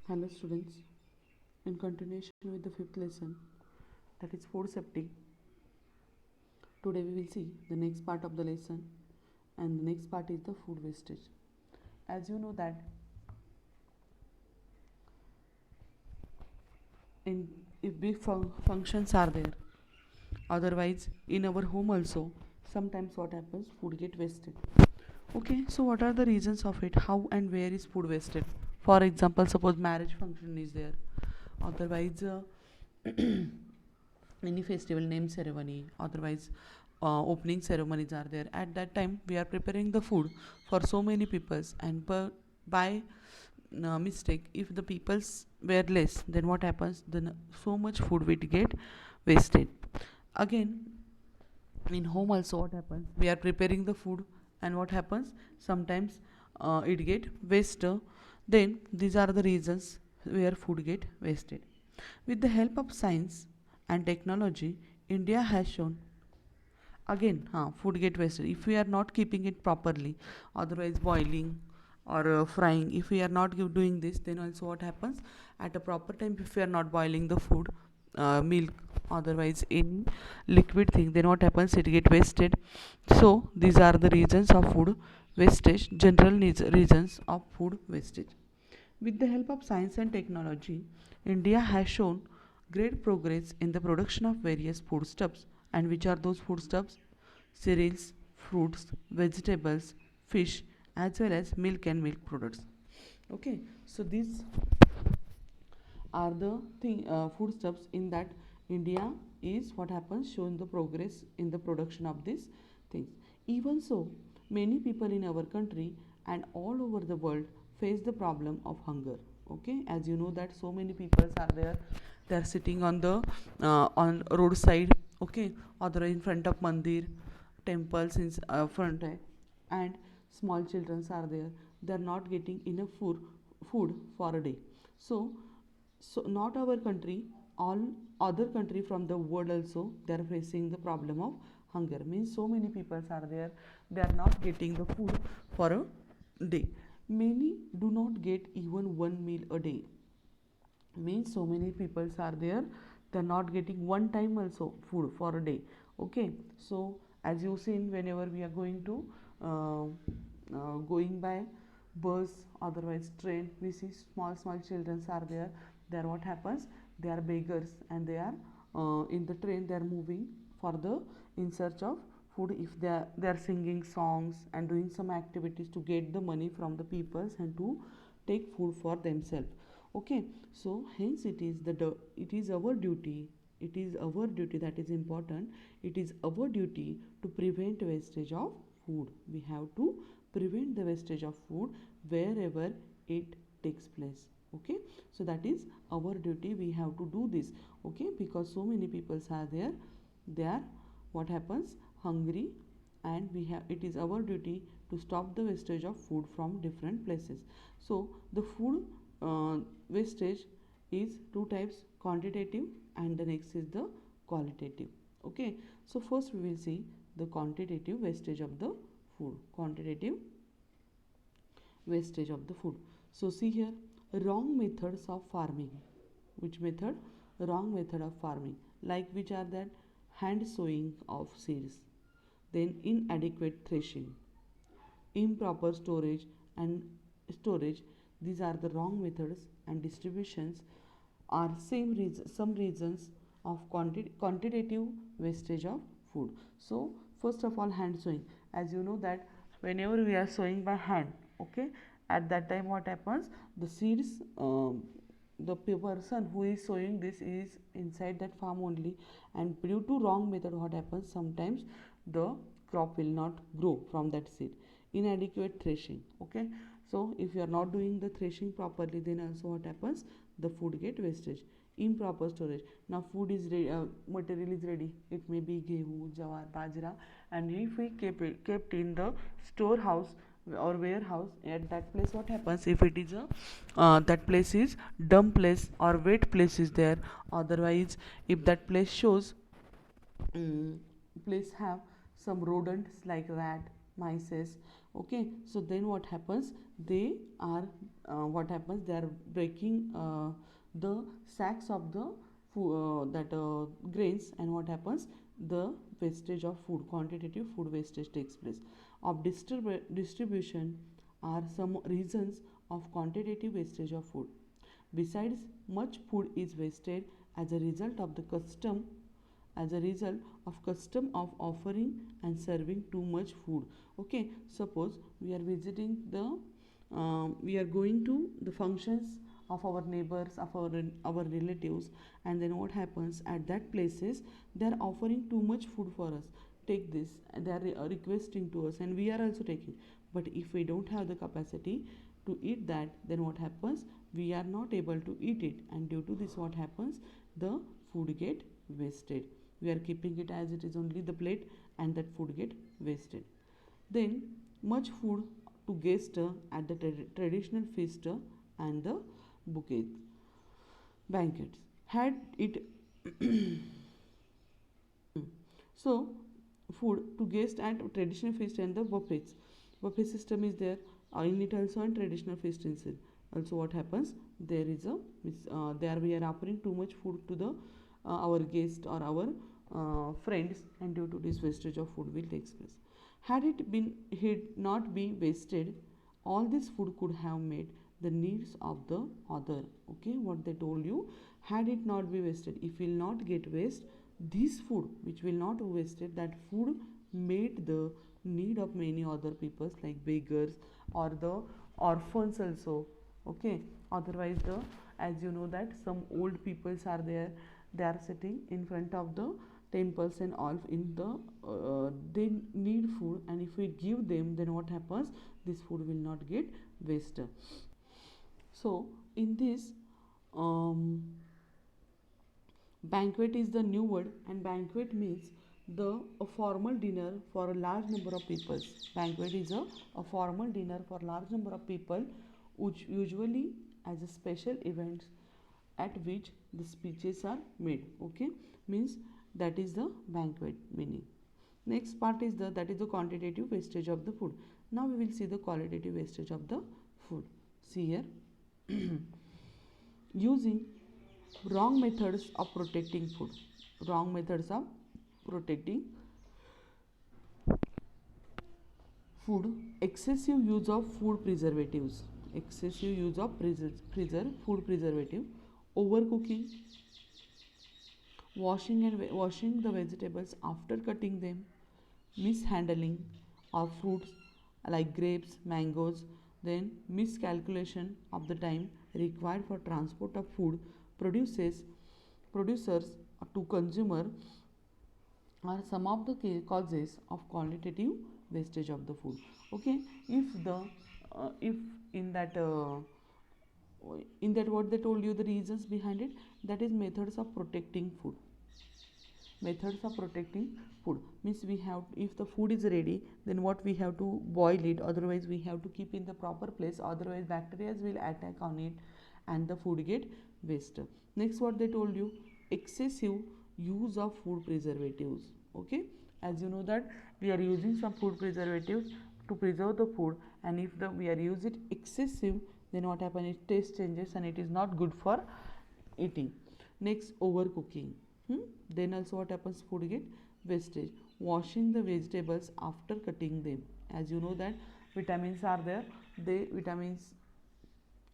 Hello students, in continuation with the fifth lesson, that is food safety. Today we will see the next part of the lesson, and the next part is the food wastage. As you know that in if big functions are there, otherwise in our home also sometimes what happens, food get wasted. Okay, so what are the reasons of it? How and where is food wasted? For example, suppose marriage function is there, otherwise any festival name ceremony, otherwise opening ceremonies are there. At that time we are preparing the food for so many peoples, and by mistake, if the peoples were less, then what happens, then so much food will get wasted. Again, in home also what happens, we are preparing the food, and what happens, sometimes it get wasted. Then these are the reasons where food get wasted. With the help of science and technology, India has shown, again, food get wasted if we are not keeping it properly, otherwise boiling or frying. If we are not doing this, then also what happens, at a proper time, if we are not boiling the food, milk, otherwise any liquid thing, then what happens, it get wasted. So these are the reasons of food wastage, general reasons of food wastage. With the help of science and technology, India has shown great progress in the production of various foodstuffs. And which are those foodstuffs? Cereals, fruits, vegetables, fish, as well as milk and milk products. Okay, so these are the foodstuffs in that India is what happens, showing the progress in the production of these things. Even so, many people in our country and all over the world face the problem of hunger. Okay, as you know that so many people are there, they are sitting on the on roadside, okay, or in front of mandir, temples in front, and small children are there, they are not getting enough food for a day. So not our country, all other country from the world also, they are facing the problem of hunger. Means so many people are there, they are not getting the food for a day. Many do not get even one meal a day. Means so many people are there, they are not getting one time also food for a day. Okay, so as you seen, whenever we are going to going by bus, otherwise train, we see small children are there. There what happens, they are beggars, and they are in the train, they are moving for the in search of food. If they are singing songs and doing some activities to get the money from the peoples and to take food for themselves. Okay, so hence it is our duty, it is our duty, that is important, it is our duty to prevent wastage of food. We have to prevent the wastage of food wherever it takes place. Okay, so that is our duty, we have to do this. Okay, because so many people are there, they are what happens, hungry, and we have, it is our duty to stop the wastage of food from different places. So the food wastage is two types, quantitative, and the next is the qualitative. Okay, so first we will see the quantitative wastage of the food. Quantitative wastage of the food. So see here, wrong methods of farming. Which method? Wrong method of farming. Like which are that? Hand sowing of seeds, then inadequate threshing, improper storage. These are the wrong methods, and distributions are some reasons of quantitative wastage of food. So first of all, hand sowing. As you know that whenever we are sowing by hand, okay, at that time what happens, the seeds, the person who is sowing this is inside that farm only, and due to wrong method what happens, sometimes the crop will not grow from that seed. Inadequate threshing. Okay, so if you are not doing the threshing properly, then also what happens, the food get wastage. Improper storage. Now food is ready, material is ready, it may be gehu, jawar, bajra, and if we kept in the storehouse or warehouse, at that place what happens, if it is a that place is dump place or wet place is there, otherwise if that place shows place have some rodents like rat, mice, Okay, so then what happens, they are what happens, they are breaking the sacks of the that grains, and what happens, the wastage of food, quantitative food wastage takes place. Of distribution are some reasons of quantitative wastage of food. Besides, much food is wasted as a result of the custom, as a result of custom of offering and serving too much food. Okay, suppose we are visiting the we are going to the functions of our neighbors, of our relatives, and then what happens, at that places they are offering too much food for us, take this, and they are requesting to us, and we are also taking. But if we don't have the capacity to eat that, then what happens, we are not able to eat it, and due to this what happens, the food get wasted. We are keeping it as it is only the plate, and that food get wasted. Then much food to guest at the traditional feast and the bouquet banquets had it. So food to guest at traditional feast and the buffets, buffet system is there in it also, and traditional feast instead. Also what happens, there is a there we are offering too much food to the our guest or our friends, and due to this wastage of food will take place. Had it been, had not be wasted, all this food could have made the needs of the other. Okay, what they told you, had it not be wasted, if will not get waste, this food which will not be wasted, that food made the need of many other peoples like beggars or the orphans also. Okay, otherwise the, as you know that some old peoples are there, they are sitting in front of the temples and all in the they need food, and if we give them, then what happens, this food will not get wasted. So in this banquet is the new word, and banquet means the a formal dinner for a large number of people. Banquet is a formal dinner for large number of people, which usually as a special event at which the speeches are made. Okay, means that is the banquet meaning. Next part is the, that is the quantitative wastage of the food. Now we will see the qualitative wastage of the food. See here. Using wrong methods of protecting food, wrong methods of protecting food, excessive use of food preservatives, excessive use of food preservative, overcooking, washing the vegetables after cutting them, mishandling of fruits like grapes, mangoes, then miscalculation of the time required for transport of food producers to consumer are some of the causes of qualitative wastage of the food. Okay, if in that what they told you, the reasons behind it, that is methods of protecting food. Methods of protecting food means, we have, if the food is ready, then what we have to boil it, otherwise we have to keep in the proper place, otherwise bacteria will attack on it and the food get wasted. Next what they told you, excessive use of food preservatives. Okay, as you know that we are using some food preservatives to preserve the food, and if we are using it excessive, then what happens, it taste changes and it is not good for eating. Next, overcooking. Then also what happens, food get wastage. Washing the vegetables after cutting them, as you know that vitamins are there,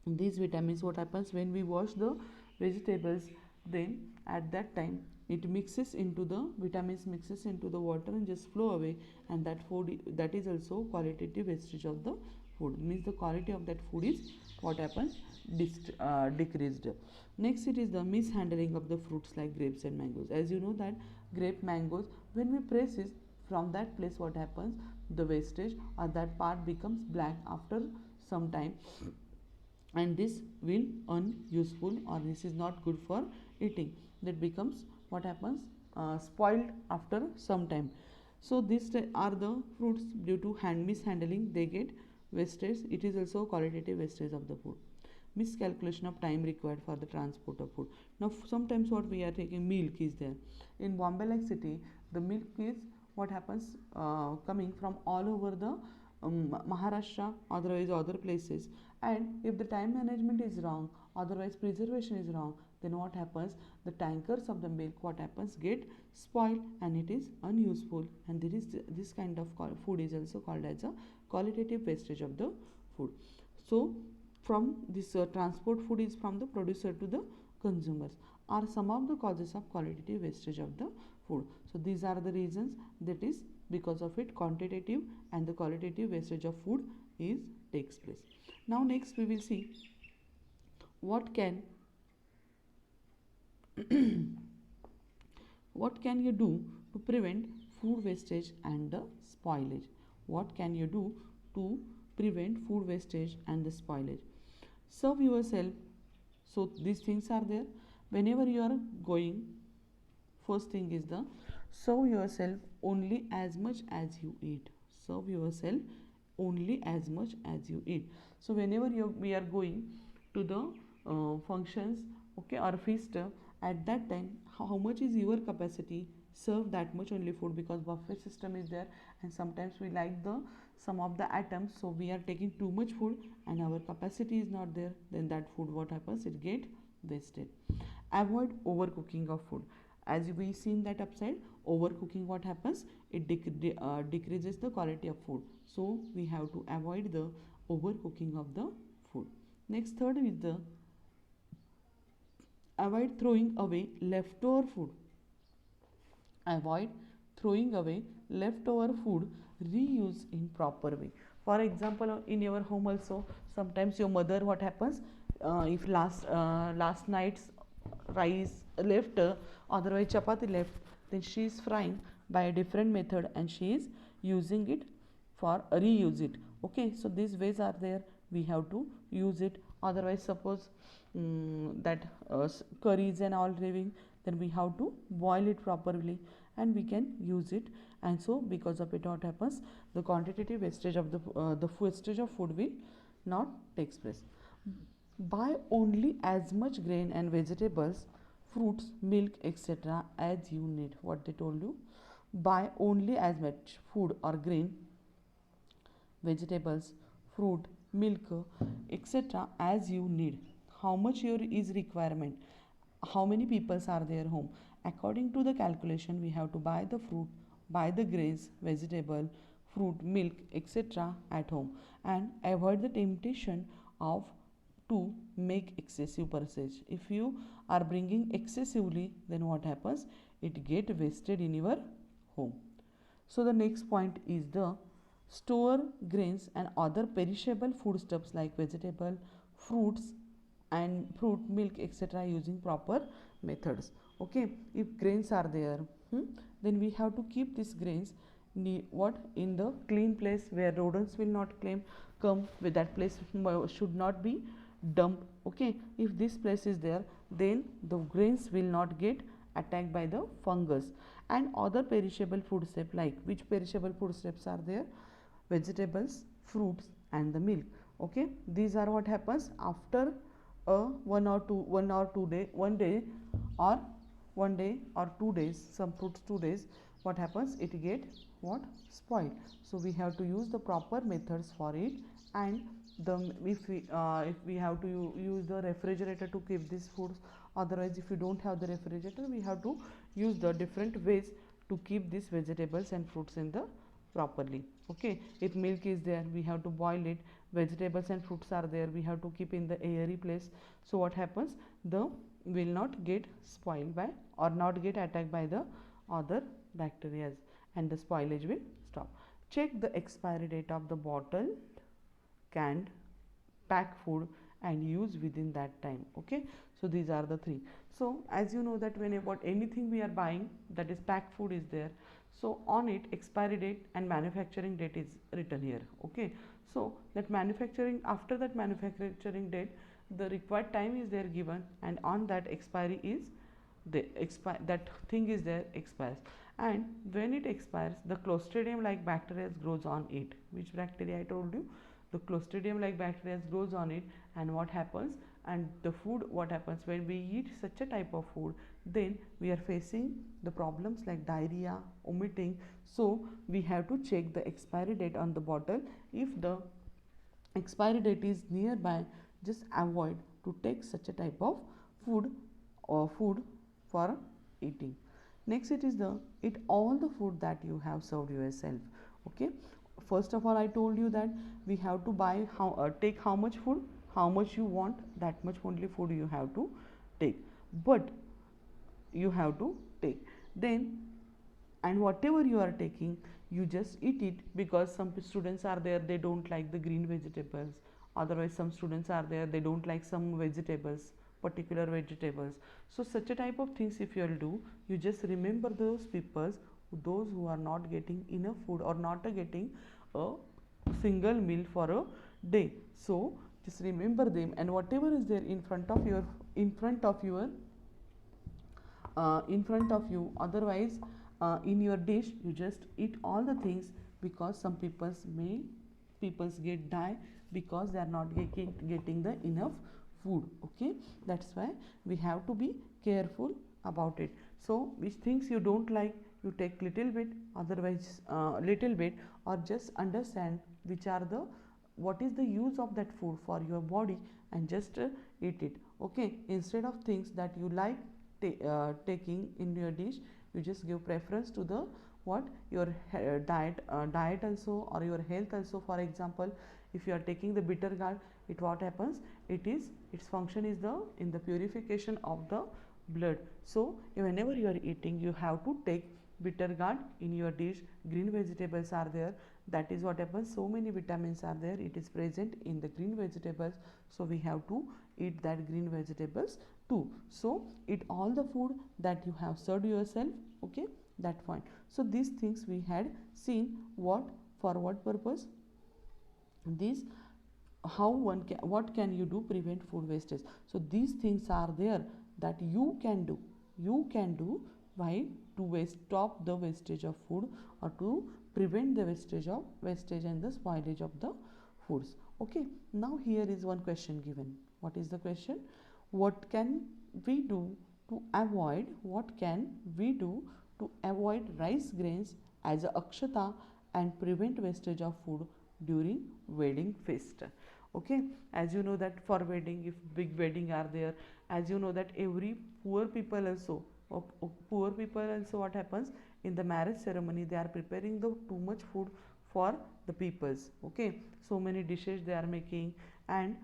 these vitamins, what happens, when we wash the vegetables, then at that time it mixes into the vitamins, mixes into the water and just flow away, and that food, that is also qualitative wastage of the food, means the quality of that food is what happens, decreased. Next, it is the mishandling of the fruits like grapes and mangoes. As you know that grape, mangoes, when we press it from that place, what happens, the wastage or that part becomes black after some time, and this will unuseful, or this is not good for eating, that becomes what happens, spoiled after some time. So these are the fruits, due to mishandling they get wastage. It is also qualitative wastage of the food. Miscalculation of time required for the transport of food. Now sometimes what we are taking, milk is there in Bombay like city, the milk is what happens, coming from all over the Maharashtra, otherwise other places. And if the time management is wrong, otherwise preservation is wrong, then what happens? The tankers of the milk, what happens? Get spoiled and it is unuseful. And there is this kind of food is also called as a qualitative wastage of the food. So from this transport food is from the producer to the consumers are some of the causes of qualitative wastage of the food. So these are the reasons, that is because of it quantitative and the qualitative wastage of food is takes place. Now next we will see what can what can you do to prevent food wastage and the spoilage. What can you do to prevent food wastage and the spoilage? Serve yourself. So these things are there whenever you are going. First thing is the serve yourself only as much as you eat. Serve yourself only as much as you eat. So whenever we are going to the functions, okay, or feast, at that time how much is your capacity, serve that much only food, because buffet system is there and sometimes we like the some of the items, so we are taking too much food and our capacity is not there, then that food what happens, it get wasted. Avoid overcooking of food. As we seen that upside, overcooking what happens, it decreases the quality of food, so we have to avoid the overcooking of the food. Next, third is the avoid throwing away leftover food. Avoid throwing away leftover food, reuse in proper way. For example, in your home also, sometimes your mother what happens, if last night's rice left, otherwise chapati left, then she is frying by a different method and she is using it for reuse it. Okay, so these ways are there, we have to use it. Otherwise suppose that curries and all leaving, then we have to boil it properly and we can use it. And so because of it what happens, the quantitative wastage of the wastage of food will not takes place. Buy only as much grain and vegetables, fruits, milk, etc. as you need. What they told you, buy only as much food or grain, vegetables, fruit, milk, etc. as you need. How much your is requirement, how many peoples are there home, according to the calculation we have to buy the fruit, buy the grains, vegetable, fruit, milk, etc. at home, and avoid the temptation of to make excessive purchase. If you are bringing excessively, then what happens, it get wasted in your home. So the next point is the store grains and other perishable foodstuffs like vegetable, fruits and fruit, milk, etc. using proper methods. Okay, if grains are there, then we have to keep these grains in the clean place where rodents will not come with that place, should not be dumped. Okay, if this place is there, then the grains will not get attacked by the fungus. And other perishable foodstuffs, like which perishable foodstuffs are there, vegetables, fruits and the milk. Okay, these are what happens after one or two day, one day or 2 days, some fruits 2 days, what happens, it get what, spoiled. So we have to use the proper methods for it. And if we have to use the refrigerator to keep these foods, otherwise if you don't have the refrigerator, we have to use the different ways to keep these vegetables and fruits in the properly. Okay, if milk is there, we have to boil it, vegetables and fruits are there, we have to keep in the airy place. So what happens, the will not get spoiled by or not get attacked by the other bacteria, and the spoilage will stop. Check the expiry date of the bottled, canned, packed food and use within that time. Okay, so these are the three. So as you know that whenever anything we are buying, that is packed food is there, so on it expiry date and manufacturing date is written here. Okay, so that manufacturing, after that manufacturing date, the required time is there given, and on that expiry is that thing is there, expires. And when it expires, the clostridium like bacteria grows on it. Which bacteria I told you, the clostridium like bacteria grows on it, and what happens, and the food, what happens when we eat such a type of food, then we are facing the problems like diarrhea, vomiting. So we have to check the expiry date on the bottle. If the expiry date is nearby, just avoid to take such a type of food or food for eating. Next, it is the eat all the food that you have served yourself. Okay, first of all I told you that we have to buy take how much food, how much you want, that much only food you have to take, but you have to take. Then, and whatever you are taking, you just eat it, because some students are there, they don't like the green vegetables. Otherwise some students are there, they don't like some vegetables, particular vegetables. So such a type of things if you will do, you just remember those people, those who are not getting enough food or not getting a single meal for a day. So just remember them, and whatever is there in front of your in front of you, otherwise in your dish, you just eat all the things, because some peoples get die because they are not getting the enough food. Okay, that's why we have to be careful about it. So which things you don't like, you take little bit, otherwise little bit, or just understand which are the what is the use of that food for your body, and just eat it. Okay, instead of things that you like taking in your dish, you just give preference to the what your diet also, or your health also. For example, if you are taking the bitter gourd, it what happens, its function is the in the purification of the blood. So whenever you are eating, you have to take bitter gourd in your dish. Green vegetables are there, that is what happens, so many vitamins are there, it is present in the green vegetables, so we have to eat that green vegetables too. So eat all the food that you have served yourself. Okay, that point. So these things we had seen, what for what purpose, these how one can, what can you do prevent food wastage. So these things are there that you can do why to stop the wastage of food, or to prevent the wastage and the spoilage of the foods. Okay, now here is one question given. What is the question? What can we do to avoid, rice grains as a akshata and prevent wastage of food during wedding feast? Okay, as you know that for wedding, if big wedding are there, as you know that every poor people also, what happens in the marriage ceremony, they are preparing the too much food for the peoples. Okay, so many dishes they are making, and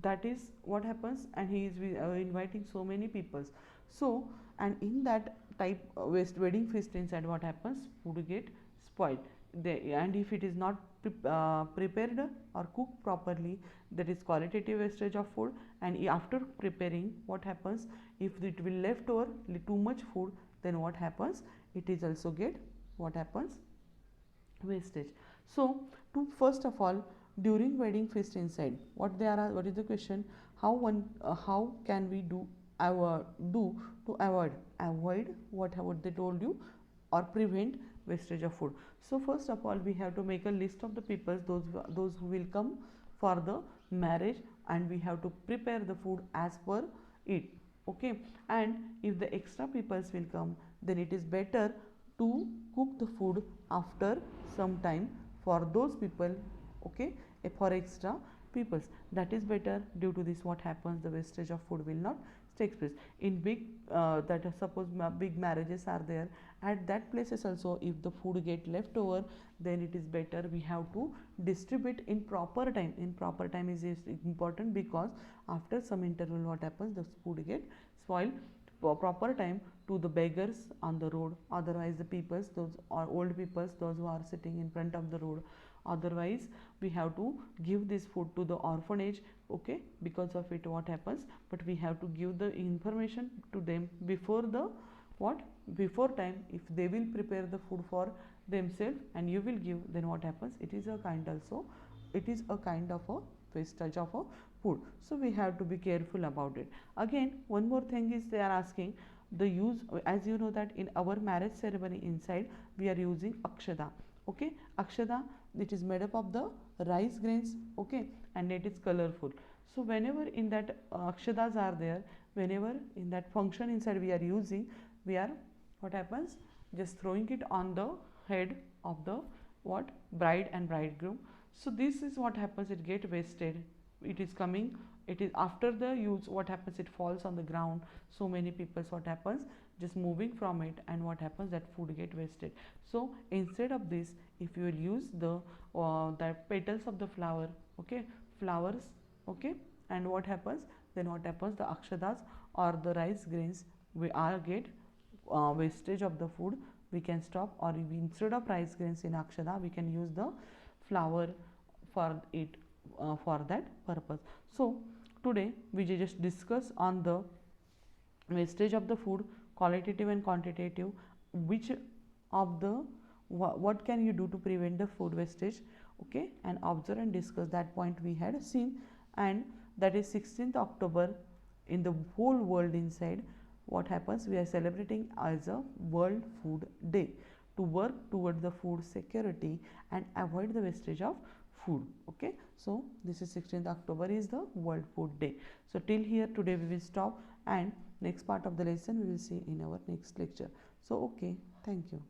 that is what happens, and he is inviting so many peoples. So, and in that type wedding feast inside, what happens, food get spoiled. And if it is not prepared or cooked properly, that is qualitative wastage of food. And after preparing, what happens, if it will left over too much food, then what happens, it is also get what happens, wastage. So to first of all, during wedding feast inside, what is the question, how can we do to avoid what they told you, or prevent wastage of food. So first of all, we have to make a list of the people, those who will come for the marriage, and we have to prepare the food as per it. Okay, and if the extra peoples will come, then it is better to cook the food after some time for those people. Okay, for extra peoples, that is better. Due to this, what happens, the wastage of food will not take place in big suppose big marriages are there, at that places also, if the food get left over, then it is better we have to distribute in proper time is important, because after some interval, what happens, the food get spoiled. Proper time to the beggars on the road, otherwise the peoples, those are old peoples, those who are sitting in front of the road. Otherwise we have to give this food to the orphanage. Okay, because of it, what happens, but we have to give the information to them before the before time. If they will prepare the food for themselves and you will give, then what happens, it is a kind of a wastage of a food. So we have to be careful about it. Again, one more thing is, they are asking the use, as you know that in our marriage ceremony inside, we are using akshada. Okay, akshada, it is made up of the rice grains. Okay, and it is colorful. So whenever in that akshadas are there, whenever in that function inside we are using, we are, what happens, just throwing it on the head of the what, bride and bridegroom. So this is what happens, it get wasted. It is coming, it is after the use, what happens, it falls on the ground. So many people, what happens, just moving from it, and what happens, that food get wasted. So instead of this, if you will use the petals of the flower, okay, flowers, okay, and what happens, then what happens, the akshadas or the rice grains, we are get wastage of the food, we can stop. Or instead of rice grains in akshada, we can use the flour for it, for that purpose. So today we just discuss on the wastage of the food, qualitative and quantitative, which of the what can you do to prevent the food wastage, okay, and observe and discuss that point we had seen. And that is 16th October in the whole world inside, what happens, we are celebrating as a World Food Day to work towards the food security and avoid the wastage of food. Okay, so this is 16th October is the World Food Day. So till here today we will stop, and next part of the lesson we will see in our next lecture. So okay, thank you.